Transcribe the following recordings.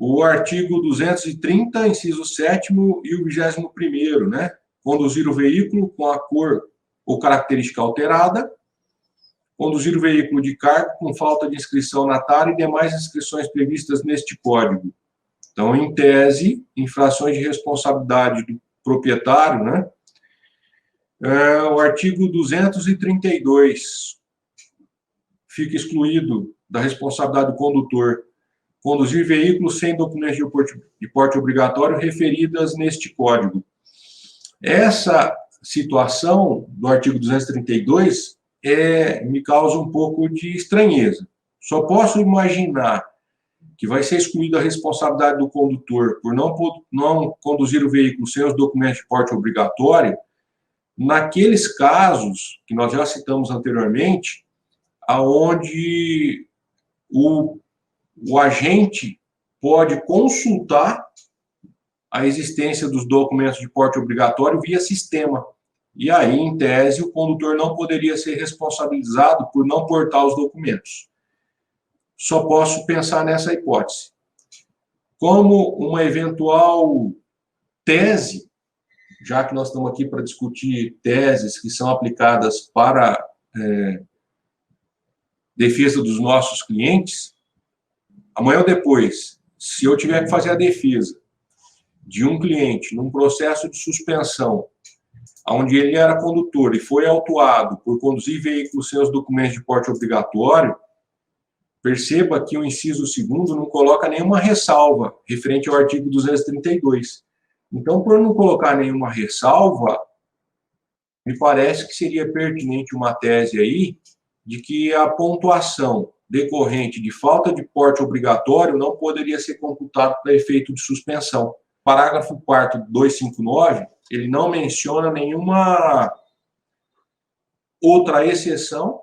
O artigo 230, inciso 7º e o 21º, né? Conduzir o veículo com a cor ou característica alterada, conduzir o veículo de carga com falta de inscrição na TAR e demais inscrições previstas neste Código. Então, em tese, infrações de responsabilidade do proprietário, né? O artigo 232 fica excluído da responsabilidade do condutor conduzir veículos sem documentos de porte obrigatório referidas neste Código. Essa situação do artigo 232 me causa um pouco de estranheza. Só posso imaginar que vai ser excluída a responsabilidade do condutor por não conduzir o veículo sem os documentos de porte obrigatório, naqueles casos que nós já citamos anteriormente, aonde o agente pode consultar a existência dos documentos de porte obrigatório via sistema. E aí, em tese, o condutor não poderia ser responsabilizado por não portar os documentos. Só posso pensar nessa hipótese. Como uma eventual tese, já que nós estamos aqui para discutir teses que são aplicadas para defesa dos nossos clientes, amanhã ou depois, se eu tiver que fazer a defesa de um cliente num processo de suspensão, onde ele era condutor e foi autuado por conduzir veículos sem os documentos de porte obrigatório, perceba que o inciso 2º não coloca nenhuma ressalva referente ao artigo 232. Então, por não colocar nenhuma ressalva, me parece que seria pertinente uma tese aí de que a pontuação decorrente de falta de porte obrigatório não poderia ser computada para efeito de suspensão. Parágrafo 4º do 259, ele não menciona nenhuma outra exceção,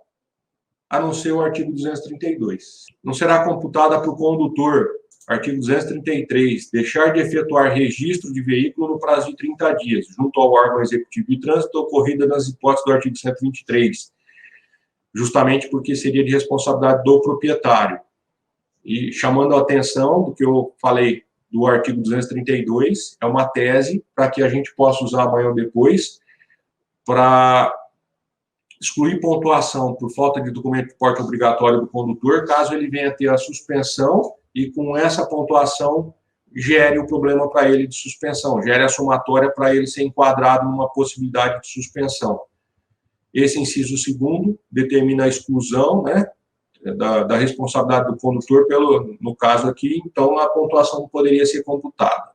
a não ser o artigo 232. Não será computada para o condutor, artigo 233, deixar de efetuar registro de veículo no prazo de 30 dias, junto ao órgão executivo de trânsito, ocorrida nas hipóteses do artigo 123, justamente porque seria de responsabilidade do proprietário. E chamando a atenção do que eu falei do artigo 232, é uma tese para que a gente possa usar amanhã ou depois para excluir pontuação por falta de documento de porte obrigatório do condutor, caso ele venha ter a suspensão e com essa pontuação gere o problema para ele de suspensão, gere a somatória para ele ser enquadrado numa possibilidade de suspensão. Esse inciso 2º determina a exclusão, né, da responsabilidade do condutor, no caso aqui, então a pontuação não poderia ser computada.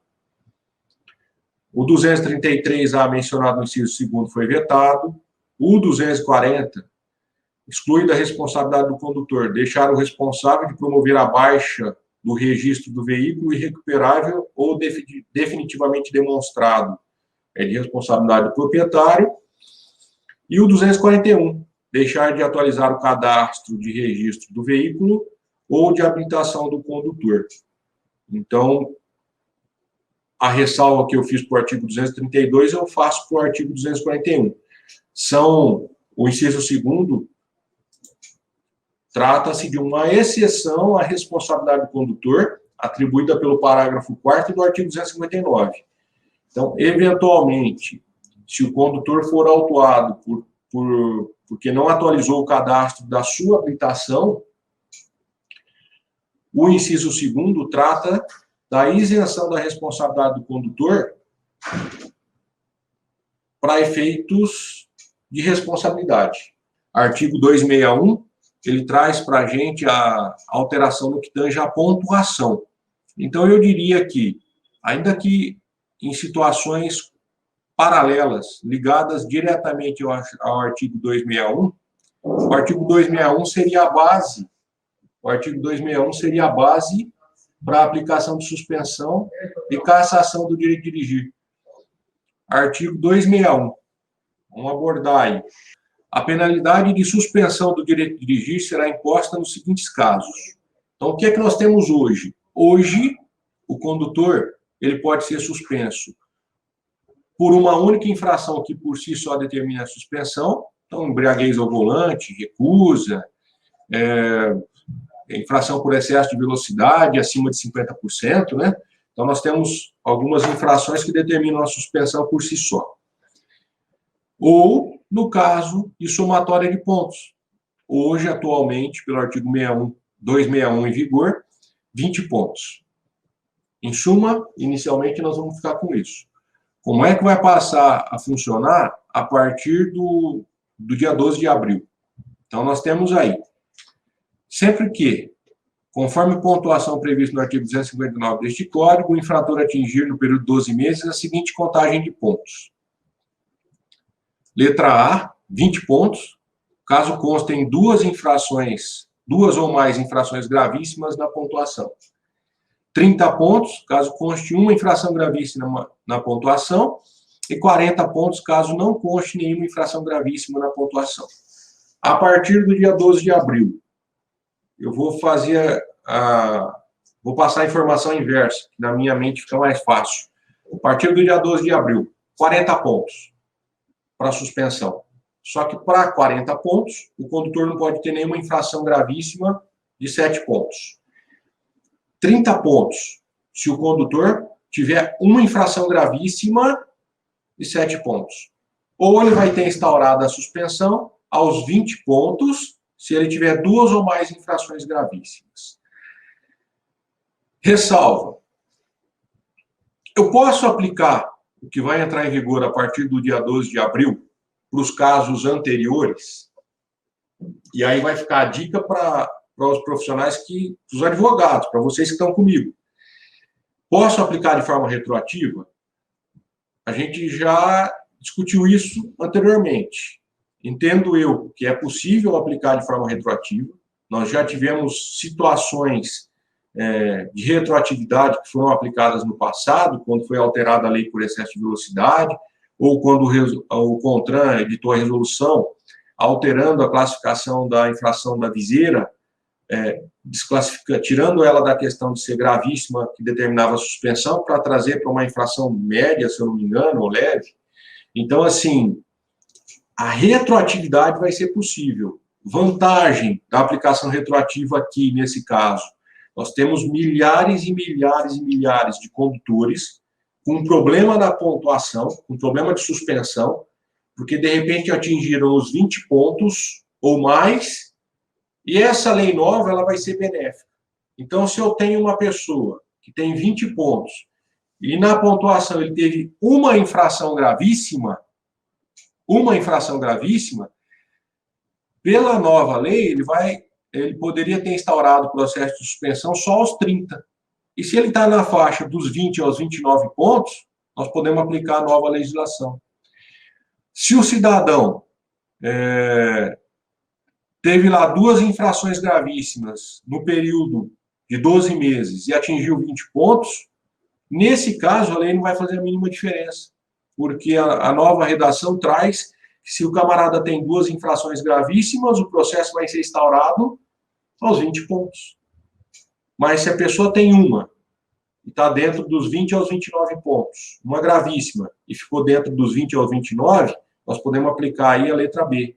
O 233A mencionado no inciso 2º foi vetado. O 240 exclui da responsabilidade do condutor deixar o responsável de promover a baixa do registro do veículo irrecuperável ou definitivamente demonstrado. É de responsabilidade do proprietário. E o 241, deixar de atualizar o cadastro de registro do veículo ou de habilitação do condutor. Então, a ressalva que eu fiz para o artigo 232, eu faço para o artigo 241. O inciso 2º trata-se de uma exceção à responsabilidade do condutor, atribuída pelo parágrafo 4º do artigo 259. Então, eventualmente, se o condutor for autuado porque não atualizou o cadastro da sua habilitação, o inciso 2º trata da isenção da responsabilidade do condutor para efeitos de responsabilidade. Artigo 261, ele traz para a gente a alteração no que tange a pontuação. Então, eu diria que, ainda que em situações paralelas, ligadas diretamente ao artigo 261, o artigo 261 seria a base, para a aplicação de suspensão e cassação do direito de dirigir. Artigo 261, vamos abordar aí. A penalidade de suspensão do direito de dirigir será imposta nos seguintes casos. Então, o que é que nós temos hoje? Hoje, o condutor ele pode ser suspenso por uma única infração que por si só determina a suspensão, então, embriaguez ao volante, recusa, infração por excesso de velocidade acima de 50%, né? Então, nós temos algumas infrações que determinam a suspensão por si só. Ou, no caso de somatória de pontos. Hoje, atualmente, pelo artigo 261 em vigor, 20 pontos. Em suma, inicialmente, nós vamos ficar com isso. Como é que vai passar a funcionar a partir do dia 12 de abril? Então, nós temos aí, sempre que, conforme pontuação prevista no artigo 259 deste Código, o infrator atingir no período de 12 meses a seguinte contagem de pontos. Letra A, 20 pontos, caso constem duas ou mais infrações gravíssimas na pontuação. 30 pontos, caso conste uma infração gravíssima na pontuação, e 40 pontos, caso não conste nenhuma infração gravíssima na pontuação. A partir do dia 12 de abril, eu vou passar a informação inversa, que na minha mente fica mais fácil. A partir do dia 12 de abril, 40 pontos para suspensão. Só que para 40 pontos, o condutor não pode ter nenhuma infração gravíssima de 7 pontos. 30 pontos, se o condutor tiver uma infração gravíssima de 7 pontos. Ou ele vai ter instaurada a suspensão aos 20 pontos, se ele tiver duas ou mais infrações gravíssimas. Ressalva. Eu posso aplicar o que vai entrar em vigor a partir do dia 12 de abril para os casos anteriores? E aí vai ficar a dica para os profissionais, os advogados, para vocês que estão comigo. Posso aplicar de forma retroativa? A gente já discutiu isso anteriormente. Entendo eu que é possível aplicar de forma retroativa. Nós já tivemos situações de retroatividade que foram aplicadas no passado, quando foi alterada a lei por excesso de velocidade, ou quando o CONTRAN editou a resolução alterando a classificação da infração da viseira, tirando ela da questão de ser gravíssima, que determinava a suspensão, para trazer para uma infração média, se eu não me engano, ou leve. Então, assim, a retroatividade vai ser possível. Vantagem da aplicação retroativa aqui, nesse caso, nós temos milhares e milhares e milhares de condutores com problema na pontuação, com problema de suspensão, porque, de repente, atingiram os 20 pontos ou mais, e essa lei nova ela vai ser benéfica. Então, se eu tenho uma pessoa que tem 20 pontos, e na pontuação ele teve uma infração gravíssima, pela nova lei, ele poderia ter instaurado o processo de suspensão só aos 30. E se ele está na faixa dos 20 aos 29 pontos, nós podemos aplicar a nova legislação. Se o cidadão teve lá duas infrações gravíssimas no período de 12 meses e atingiu 20 pontos, nesse caso, a lei não vai fazer a mínima diferença, porque a nova redação traz que se o camarada tem duas infrações gravíssimas, o processo vai ser instaurado aos 20 pontos. Mas se a pessoa tem uma, e está dentro dos 20 aos 29 pontos, uma gravíssima, e ficou dentro dos 20 aos 29, nós podemos aplicar aí a letra B.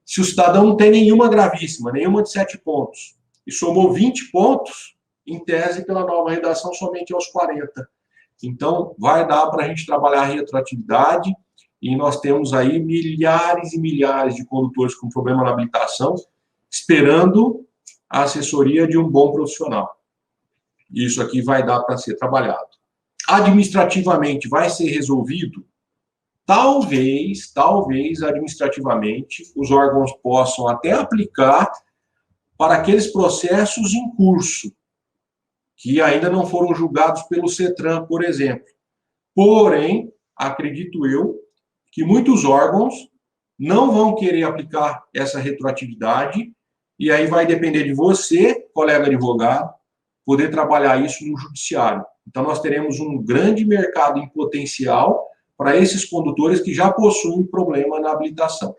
Se o cidadão não tem nenhuma gravíssima, nenhuma de 7 pontos, e somou 20 pontos, em tese, pela nova redação, somente aos 40. Então, vai dar para a gente trabalhar a retroatividade, e nós temos aí milhares e milhares de condutores com problema na habilitação, esperando a assessoria de um bom profissional. Isso aqui vai dar para ser trabalhado. Administrativamente, vai ser resolvido? Talvez, administrativamente, os órgãos possam até aplicar para aqueles processos em curso, que ainda não foram julgados pelo CETRAN, por exemplo. Porém, acredito eu, que muitos órgãos não vão querer aplicar essa retroatividade, e aí vai depender de você, colega advogado, poder trabalhar isso no judiciário. Então, nós teremos um grande mercado em potencial para esses condutores que já possuem problema na habilitação.